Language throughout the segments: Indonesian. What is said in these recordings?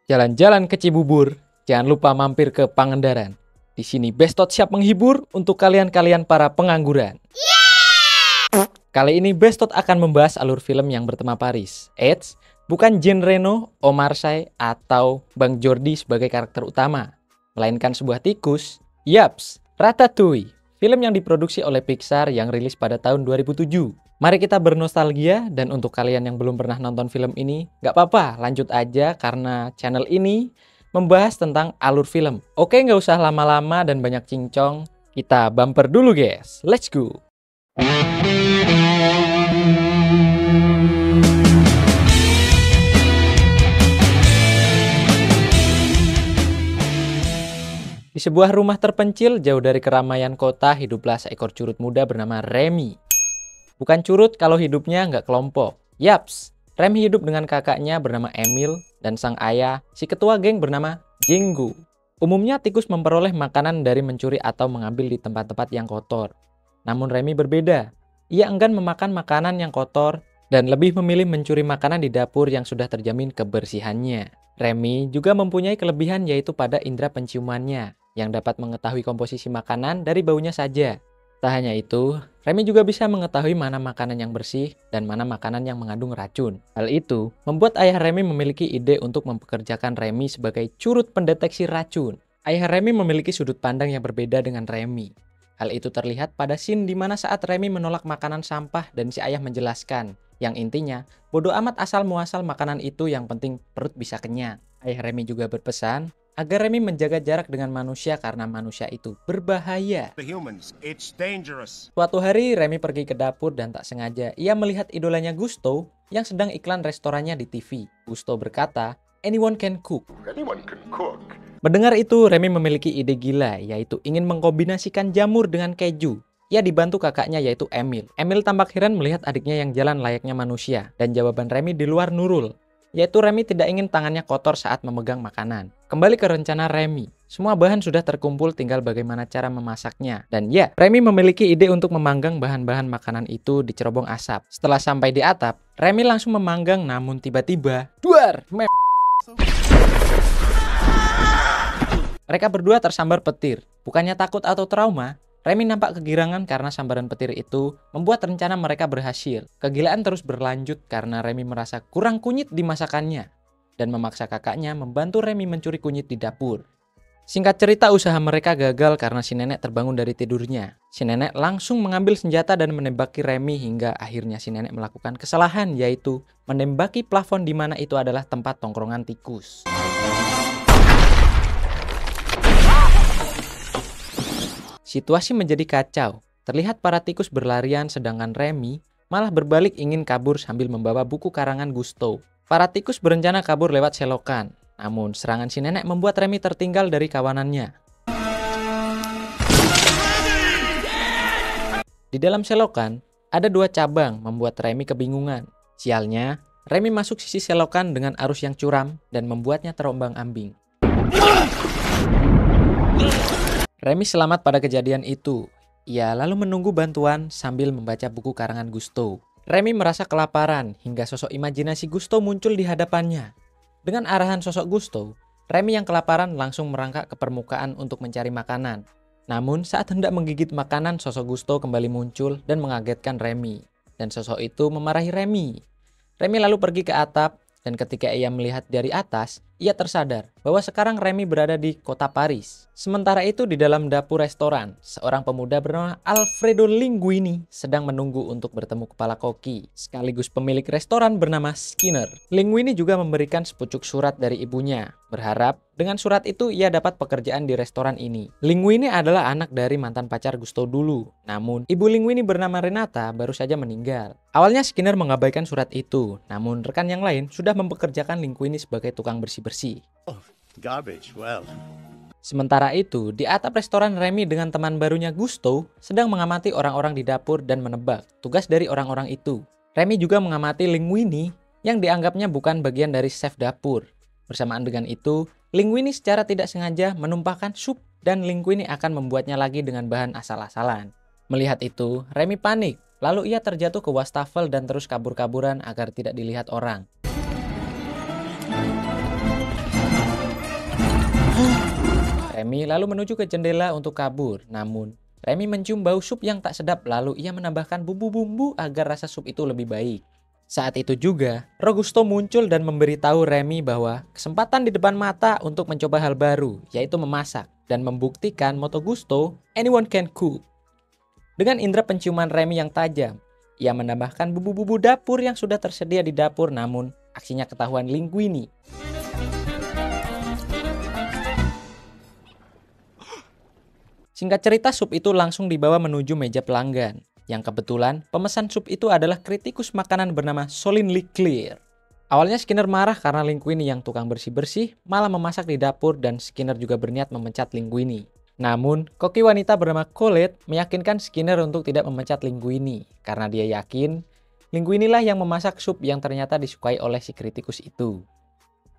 Jalan-jalan ke Cibubur, jangan lupa mampir ke Pangandaran. Di sini Bestot siap menghibur untuk kalian-kalian para pengangguran. Kali ini Bestot akan membahas alur film yang bertema Paris. Eits, bukan Jean Reno, Omar Sy, atau Bang Jordi sebagai karakter utama, melainkan sebuah tikus. Yaps, Ratatouille, film yang diproduksi oleh Pixar yang rilis pada tahun 2007. Mari kita bernostalgia, dan untuk kalian yang belum pernah nonton film ini, nggak apa-apa, lanjut aja karena channel ini membahas tentang alur film. Oke, nggak usah lama-lama dan banyak cincong, kita bumper dulu guys, let's go! Di sebuah rumah terpencil jauh dari keramaian kota, hiduplah seekor curut muda bernama Remy. Bukan curut kalau hidupnya nggak kelompok. Yaps, Remy hidup dengan kakaknya bernama Emil dan sang ayah, si ketua geng bernama Jenggo. Umumnya tikus memperoleh makanan dari mencuri atau mengambil di tempat-tempat yang kotor. Namun Remy berbeda. Ia enggan memakan makanan yang kotor dan lebih memilih mencuri makanan di dapur yang sudah terjamin kebersihannya. Remy juga mempunyai kelebihan yaitu pada indera penciumannya yang dapat mengetahui komposisi makanan dari baunya saja. Tak hanya itu, Remy juga bisa mengetahui mana makanan yang bersih dan mana makanan yang mengandung racun. Hal itu membuat ayah Remy memiliki ide untuk mempekerjakan Remy sebagai curut pendeteksi racun. Ayah Remy memiliki sudut pandang yang berbeda dengan Remy. Hal itu terlihat pada scene di mana saat Remy menolak makanan sampah dan si ayah menjelaskan, yang intinya, bodoh amat asal muasal makanan itu, yang penting perut bisa kenyang. Ayah Remy juga berpesan agar Remy menjaga jarak dengan manusia karena manusia itu berbahaya. Suatu hari Remy pergi ke dapur dan tak sengaja ia melihat idolanya Gusto yang sedang iklan restorannya di TV. Gusto berkata, "Anyone can cook." Mendengar itu, Remy memiliki ide gila, yaitu ingin mengkombinasikan jamur dengan keju. Ia dibantu kakaknya yaitu Emil. Emil tampak heran melihat adiknya yang jalan layaknya manusia, dan jawaban Remy di luar nurul, yaitu Remy tidak ingin tangannya kotor saat memegang makanan. Kembali ke rencana Remy, semua bahan sudah terkumpul, tinggal bagaimana cara memasaknya. Dan ya, Remy memiliki ide untuk memanggang bahan-bahan makanan itu di cerobong asap. Setelah sampai di atap, Remy langsung memanggang, namun tiba-tiba, duar! Mereka berdua tersambar petir. Bukannya takut atau trauma, Remy nampak kegirangan karena sambaran petir itu membuat rencana mereka berhasil. Kegilaan terus berlanjut karena Remy merasa kurang kunyit di masakannya dan memaksa kakaknya membantu Remy mencuri kunyit di dapur. Singkat cerita, usaha mereka gagal karena si nenek terbangun dari tidurnya. Si nenek langsung mengambil senjata dan menembaki Remy hingga akhirnya si nenek melakukan kesalahan, yaitu menembaki plafon di mana itu adalah tempat tongkrongan tikus. Situasi menjadi kacau. Terlihat para tikus berlarian sedangkan Remy malah berbalik ingin kabur sambil membawa buku karangan Gusto. Para tikus berencana kabur lewat selokan. Namun serangan si nenek membuat Remy tertinggal dari kawanannya. Di dalam selokan ada dua cabang membuat Remy kebingungan. Sialnya, Remy masuk sisi selokan dengan arus yang curam dan membuatnya terombang-ambing. Remy selamat pada kejadian itu. Ia lalu menunggu bantuan sambil membaca buku karangan Gusto. Remy merasa kelaparan hingga sosok imajinasi Gusto muncul di hadapannya. Dengan arahan sosok Gusto, Remy yang kelaparan langsung merangkak ke permukaan untuk mencari makanan. Namun saat hendak menggigit makanan, sosok Gusto kembali muncul dan mengagetkan Remy. Dan sosok itu memarahi Remy. Remy lalu pergi ke atap dan ketika ia melihat dari atas, ia tersadar bahwa sekarang Remy berada di kota Paris. Sementara itu di dalam dapur restoran, seorang pemuda bernama Alfredo Linguini sedang menunggu untuk bertemu kepala koki, sekaligus pemilik restoran bernama Skinner. Linguini juga memberikan sepucuk surat dari ibunya, berharap dengan surat itu ia dapat pekerjaan di restoran ini. Linguini adalah anak dari mantan pacar Gusto dulu, namun ibu Linguini bernama Renata baru saja meninggal. Awalnya Skinner mengabaikan surat itu, namun rekan yang lain sudah mempekerjakan Linguini sebagai tukang bersih-bersih. Sementara itu, di atap restoran, Remy dengan teman barunya Gusto sedang mengamati orang-orang di dapur dan menebak tugas dari orang-orang itu. Remy juga mengamati Linguini yang dianggapnya bukan bagian dari chef dapur. Bersamaan dengan itu, Linguini secara tidak sengaja menumpahkan sup dan Linguini akan membuatnya lagi dengan bahan asal-asalan. Melihat itu, Remy panik. Lalu ia terjatuh ke wastafel dan terus kabur-kaburan agar tidak dilihat orang. Remy lalu menuju ke jendela untuk kabur, namun Remy mencium bau sup yang tak sedap lalu ia menambahkan bumbu-bumbu agar rasa sup itu lebih baik. Saat itu juga, Rogusto muncul dan memberitahu Remy bahwa kesempatan di depan mata untuk mencoba hal baru, yaitu memasak, dan membuktikan moto Gusto, anyone can cook. Dengan indera penciuman Remy yang tajam, ia menambahkan bumbu-bumbu dapur yang sudah tersedia di dapur, namun aksinya ketahuan Linguini. Singkat cerita, sup itu langsung dibawa menuju meja pelanggan. Yang kebetulan, pemesan sup itu adalah kritikus makanan bernama Solin Leclerc. Awalnya Skinner marah karena Linguini yang tukang bersih-bersih malah memasak di dapur dan Skinner juga berniat memecat Linguini. Namun, koki wanita bernama Colette meyakinkan Skinner untuk tidak memecat Linguini karena dia yakin Linguini lah yang memasak sup yang ternyata disukai oleh si kritikus itu.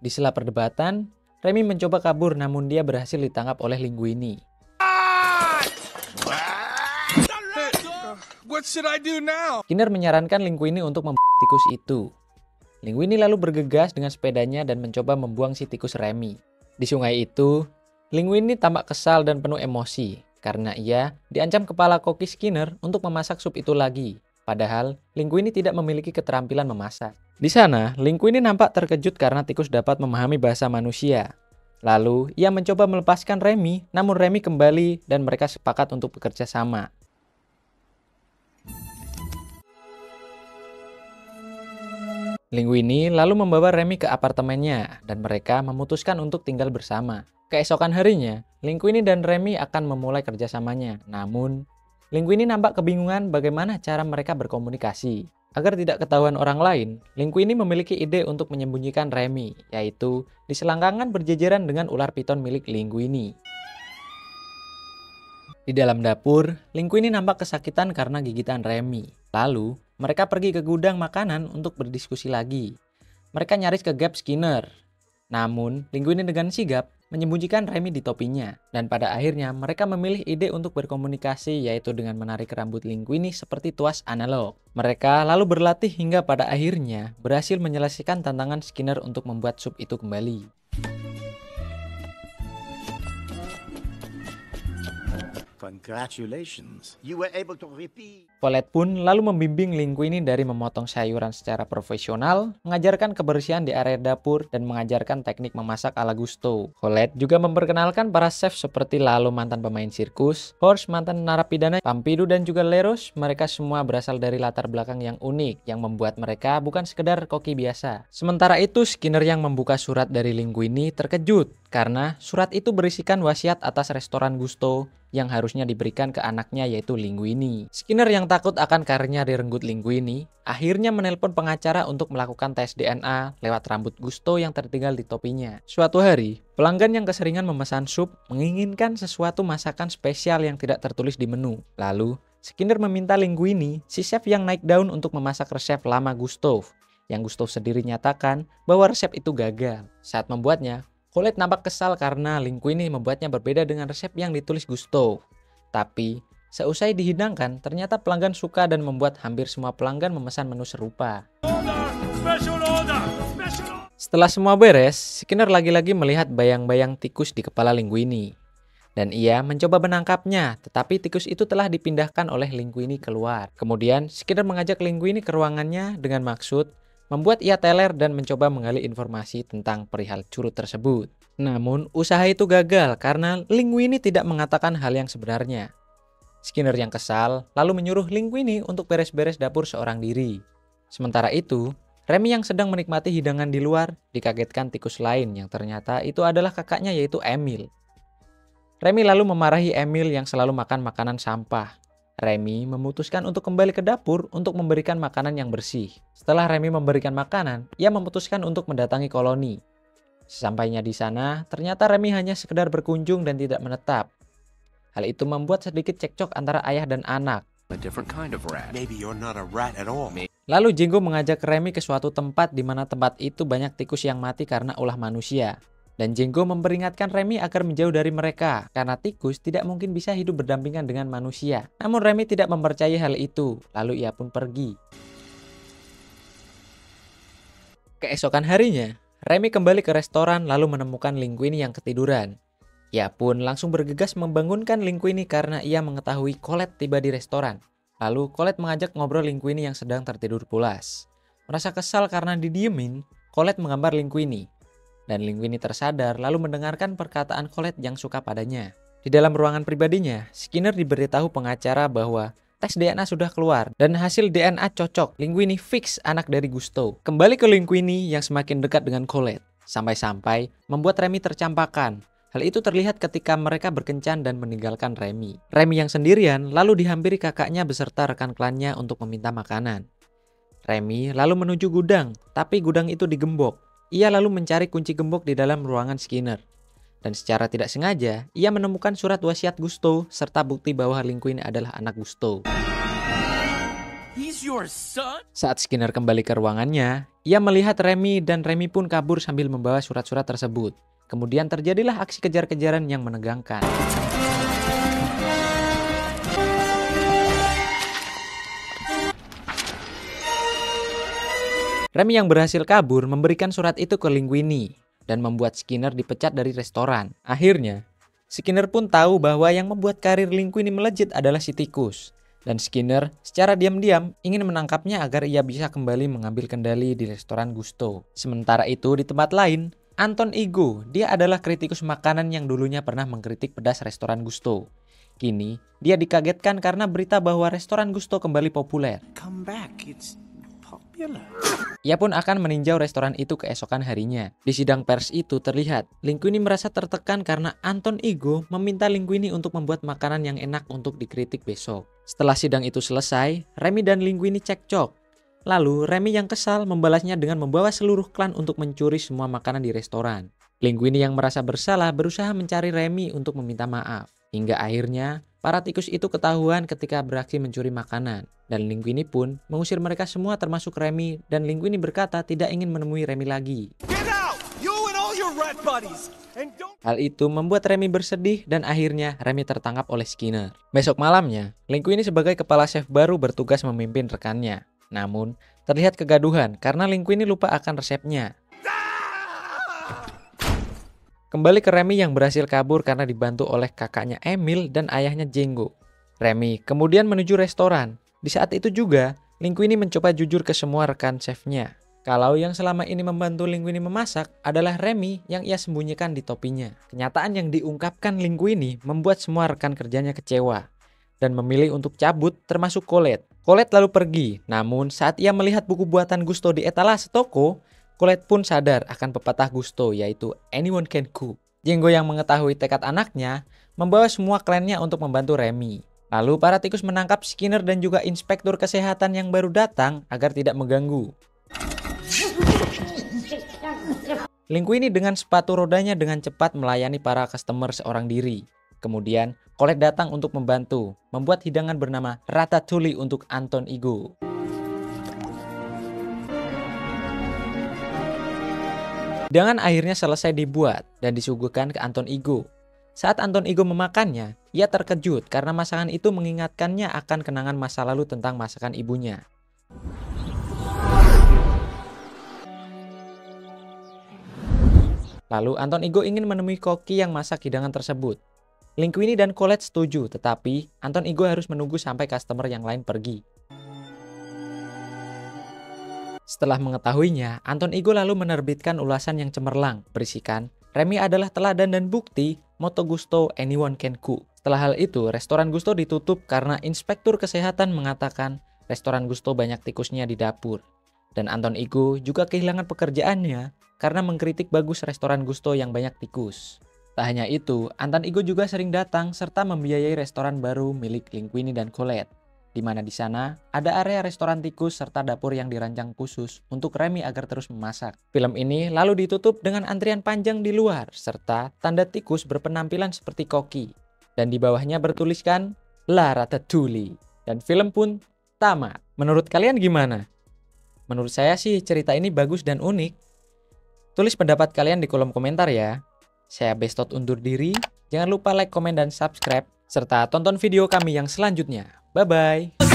Di sela perdebatan, Remy mencoba kabur namun dia berhasil ditangkap oleh Linguini. What should I do now? Skinner menyarankan Linguini untuk membuang tikus itu. Linguini lalu bergegas dengan sepedanya dan mencoba membuang si tikus Remy. Di sungai itu, Linguini tampak kesal dan penuh emosi karena ia diancam kepala koki Skinner untuk memasak sup itu lagi. Padahal, Linguini tidak memiliki keterampilan memasak. Di sana, Linguini nampak terkejut karena tikus dapat memahami bahasa manusia. Lalu, ia mencoba melepaskan Remy, namun Remy kembali dan mereka sepakat untuk bekerja sama. Linguini lalu membawa Remy ke apartemennya dan mereka memutuskan untuk tinggal bersama. Keesokan harinya, Linguini dan Remy akan memulai kerjasamanya. Namun, Linguini nampak kebingungan bagaimana cara mereka berkomunikasi. Agar tidak ketahuan orang lain, Linguini memiliki ide untuk menyembunyikan Remy, yaitu di selangkangan berjejeran dengan ular piton milik Linguini. Di dalam dapur, Linguini nampak kesakitan karena gigitan Remy. Lalu, mereka pergi ke gudang makanan untuk berdiskusi lagi. Mereka nyaris ke Gap Skinner. Namun, Linguini dengan sigap menyembunyikan Remy di topinya. Dan pada akhirnya, mereka memilih ide untuk berkomunikasi yaitu dengan menarik rambut Linguini seperti tuas analog. Mereka lalu berlatih hingga pada akhirnya berhasil menyelesaikan tantangan Skinner untuk membuat sup itu kembali. Congratulations, you were able to repeat. Colette pun lalu membimbing Linguini dari memotong sayuran secara profesional, mengajarkan kebersihan di area dapur, dan mengajarkan teknik memasak ala Gusto. Colette juga memperkenalkan para chef seperti Lalo mantan pemain sirkus, Horst mantan narapidana, Pampidu dan juga Leros. Mereka semua berasal dari latar belakang yang unik, yang membuat mereka bukan sekedar koki biasa. Sementara itu, Skinner yang membuka surat dari Linguini terkejut, karena surat itu berisikan wasiat atas restoran Gusto yang harusnya diberikan ke anaknya yaitu Linguini. Skinner yang takut akan karirnya direnggut Linguini, akhirnya menelpon pengacara untuk melakukan tes DNA lewat rambut Gusto yang tertinggal di topinya. Suatu hari, pelanggan yang keseringan memesan sup menginginkan sesuatu masakan spesial yang tidak tertulis di menu. Lalu, Skinner meminta Linguini, si chef yang naik daun untuk memasak resep lama Gusto, yang Gusto sendiri nyatakan bahwa resep itu gagal. Saat membuatnya, Colette nampak kesal karena Linguini membuatnya berbeda dengan resep yang ditulis Gusto. Tapi, seusai dihidangkan, ternyata pelanggan suka dan membuat hampir semua pelanggan memesan menu serupa. Setelah semua beres, Skinner lagi-lagi melihat bayang-bayang tikus di kepala Linguini. Dan ia mencoba menangkapnya, tetapi tikus itu telah dipindahkan oleh Linguini keluar. Kemudian, Skinner mengajak Linguini ke ruangannya dengan maksud membuat ia teler dan mencoba menggali informasi tentang perihal curut tersebut. Namun, usaha itu gagal karena Linguini tidak mengatakan hal yang sebenarnya. Skinner yang kesal lalu menyuruh Linguini untuk beres-beres dapur seorang diri. Sementara itu, Remy yang sedang menikmati hidangan di luar dikagetkan tikus lain yang ternyata itu adalah kakaknya yaitu Emil. Remy lalu memarahi Emil yang selalu makan makanan sampah. Remy memutuskan untuk kembali ke dapur untuk memberikan makanan yang bersih. Setelah Remy memberikan makanan, ia memutuskan untuk mendatangi koloni. Sesampainya di sana, ternyata Remy hanya sekedar berkunjung dan tidak menetap. Hal itu membuat sedikit cekcok antara ayah dan anak. Lalu Jingo mengajak Remy ke suatu tempat di mana tempat itu banyak tikus yang mati karena ulah manusia. Dan Jingo memperingatkan Remy agar menjauh dari mereka, karena tikus tidak mungkin bisa hidup berdampingan dengan manusia. Namun Remy tidak mempercayai hal itu, lalu ia pun pergi. Keesokan harinya, Remy kembali ke restoran lalu menemukan Linguini yang ketiduran. Ia pun langsung bergegas membangunkan Linguini karena ia mengetahui Colette tiba di restoran. Lalu Colette mengajak ngobrol Linguini yang sedang tertidur pulas. Merasa kesal karena didiemin, Colette menggambar Linguini. Dan Linguini tersadar lalu mendengarkan perkataan Colette yang suka padanya. Di dalam ruangan pribadinya, Skinner diberitahu pengacara bahwa tes DNA sudah keluar dan hasil DNA cocok. Linguini fix anak dari Gusto. Kembali ke Linguini yang semakin dekat dengan Colette. Sampai-sampai membuat Remy tercampakkan. Hal itu terlihat ketika mereka berkencan dan meninggalkan Remy. Remy yang sendirian lalu dihampiri kakaknya beserta rekan klannya untuk meminta makanan. Remy lalu menuju gudang, tapi gudang itu digembok. Ia lalu mencari kunci gembok di dalam ruangan Skinner. Dan secara tidak sengaja, ia menemukan surat wasiat Gusto serta bukti bahwa Linguini adalah anak Gusto. Saat Skinner kembali ke ruangannya, ia melihat Remy dan Remy pun kabur sambil membawa surat-surat tersebut. Kemudian terjadilah aksi kejar-kejaran yang menegangkan. Remy yang berhasil kabur memberikan surat itu ke Linguini dan membuat Skinner dipecat dari restoran. Akhirnya, Skinner pun tahu bahwa yang membuat karir Linguini melejit adalah si tikus. Dan Skinner secara diam-diam ingin menangkapnya agar ia bisa kembali mengambil kendali di restoran Gusto. Sementara itu di tempat lain, Anton Ego, dia adalah kritikus makanan yang dulunya pernah mengkritik pedas restoran Gusto. Kini, dia dikagetkan karena berita bahwa restoran Gusto kembali populer. Ia pun akan meninjau restoran itu keesokan harinya. Di sidang pers itu terlihat, Linguini merasa tertekan karena Anton Ego meminta Linguini untuk membuat makanan yang enak untuk dikritik besok. Setelah sidang itu selesai, Remy dan Linguini cekcok. Lalu Remy yang kesal membalasnya dengan membawa seluruh klan untuk mencuri semua makanan di restoran. Linguini yang merasa bersalah berusaha mencari Remy untuk meminta maaf. Hingga akhirnya, para tikus itu ketahuan ketika beraksi mencuri makanan. Dan Linguini pun mengusir mereka semua termasuk Remy, dan Linguini berkata tidak ingin menemui Remy lagi. Hal itu membuat Remy bersedih dan akhirnya Remy tertangkap oleh Skinner. Besok malamnya, Linguini sebagai kepala chef baru bertugas memimpin rekannya. Namun, terlihat kegaduhan karena Linguini lupa akan resepnya. Kembali ke Remy yang berhasil kabur karena dibantu oleh kakaknya Emil dan ayahnya Django. Remy kemudian menuju restoran. Di saat itu juga, Linguini mencoba jujur ke semua rekan chefnya. Kalau yang selama ini membantu Linguini memasak adalah Remy yang ia sembunyikan di topinya. Kenyataan yang diungkapkan Linguini membuat semua rekan kerjanya kecewa dan memilih untuk cabut termasuk Colette. Colette lalu pergi, namun saat ia melihat buku buatan Gusto di etalase toko, Colette pun sadar akan pepatah Gusto yaitu anyone can cook. Django yang mengetahui tekad anaknya membawa semua klannya untuk membantu Remy. Lalu para tikus menangkap Skinner dan juga inspektur kesehatan yang baru datang agar tidak mengganggu. Linguini dengan sepatu rodanya dengan cepat melayani para customer seorang diri. Kemudian Colette datang untuk membantu, membuat hidangan bernama ratatouille untuk Anton Ego. Hidangan akhirnya selesai dibuat dan disuguhkan ke Anton Ego. Saat Anton Ego memakannya, ia terkejut karena masakan itu mengingatkannya akan kenangan masa lalu tentang masakan ibunya. Lalu Anton Ego ingin menemui koki yang masak hidangan tersebut. Linguini dan Colette setuju, tetapi Anton Ego harus menunggu sampai customer yang lain pergi. Setelah mengetahuinya, Anton Ego lalu menerbitkan ulasan yang cemerlang, berisikan, Remy adalah teladan dan bukti, moto Gusto anyone can cook. Setelah hal itu, restoran Gusto ditutup karena inspektur kesehatan mengatakan restoran Gusto banyak tikusnya di dapur. Dan Anton Ego juga kehilangan pekerjaannya karena mengkritik bagus restoran Gusto yang banyak tikus. Tak hanya itu, Anton Ego juga sering datang serta membiayai restoran baru milik Linguini dan Colette, di mana di sana ada area restoran tikus serta dapur yang dirancang khusus untuk Remy agar terus memasak. Film ini lalu ditutup dengan antrian panjang di luar serta tanda tikus berpenampilan seperti koki. Dan di bawahnya bertuliskan La Ratatouille. Dan film pun tamat. Menurut kalian gimana? Menurut saya sih cerita ini bagus dan unik. Tulis pendapat kalian di kolom komentar ya. Saya Bestot undur diri. Jangan lupa like, komen, dan subscribe. Serta tonton video kami yang selanjutnya. Bye-bye.